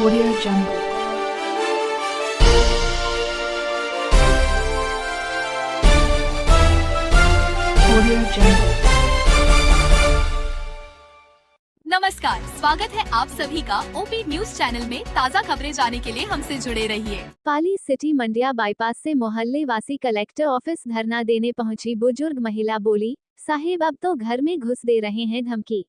Audio Jungle. Audio Jungle. नमस्कार, स्वागत है आप सभी का ओपी न्यूज चैनल में। ताज़ा खबरें जानने के लिए हमसे जुड़े रहिए। पाली सिटी मंडिया बाईपास से मोहल्ले वासी कलेक्टर ऑफिस धरना देने पहुंची बुजुर्ग महिला बोली, साहिब अब तो घर में घुस दे रहे हैं धमकी।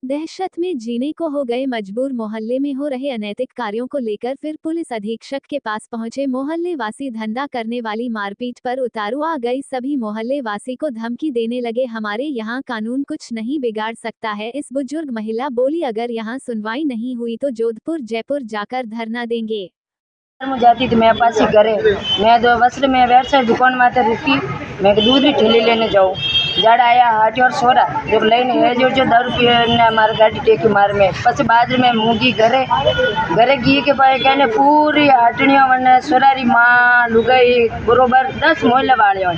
दहशत में जीने को हो गए मजबूर। मोहल्ले में हो रहे अनैतिक कार्यों को लेकर फिर पुलिस अधीक्षक के पास पहुंचे मोहल्ले वासी। धंधा करने वाली मारपीट पर उतारू आ गई। सभी मोहल्ले वासी को धमकी देने लगे, हमारे यहाँ कानून कुछ नहीं बिगाड़ सकता है। इस बुजुर्ग महिला बोली, अगर यहाँ सुनवाई नहीं हुई तो जोधपुर जयपुर जाकर धरना देंगे। जाती थी मैं पास ही घरे, मैं दो वस्त्र में व्यवसाय दुकान में रुकी, मैं दूध की ठेली लेने जाऊँ। जड़ आया हाटी और सोरा जब लईने है जो 10 रुपये मार गाड़ी टेकी मार में पछ बाद में मूंगी घरे घी के पाए कहने पूरी हाटनियों मैंने सोरारी माँ लुगाई बरोबर 10 मोहल्ले वाले हो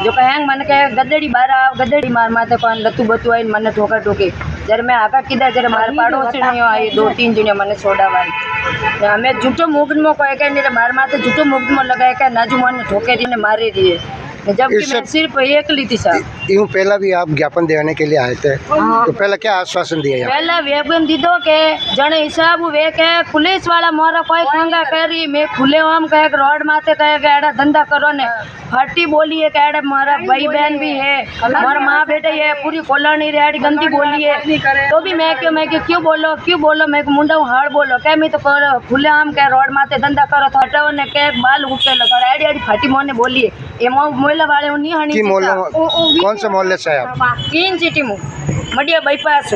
जो कहेंगे मन कहे गदड़ी बार आ गदड़ी मार माथे पान लतू बतू आई मन ठोका ठोकी जर मैं आका किधा जर मार पाड़ोसी नहीं आई 2-3 जने मन सोडा वाली हमें झूठो मुगन में कहे के मार माथे झूठो मुगन में लगाए के नाजू मन ठोके ने मारे दिए जबकि मैं सिर्फ एक ली थी साहब। यूँ पहला भी आप ज्ञापन देने के लिए आए थे, तो पहला क्या आश्वासन दिया? पहला वेबन दीदो के जने हिसाब वे के पुलिस वाला मोरा कोई कंगा करी मैं खुले हम कहे रोड माथे कहे के एड़ा धंधा करो ने फटी बोली है के एड़ा मारा भाई बहन भी है मारा माँ बेटे है पूरी कॉलोनी रेडी गंदी बोली है तो भी मैं क्यों बोलो मैं मुंडा हाड़ बोलो कह मैं तो खुले हम कहे रोड माथे धंधा करो तो हटाओ ने के बाल उठे लगा एडी एडी फटी मोने बोली है मोहल्ला वाले नहीं हनी कौन से मोहल्ले से आप? इन सिटी में मडिया बाईपास।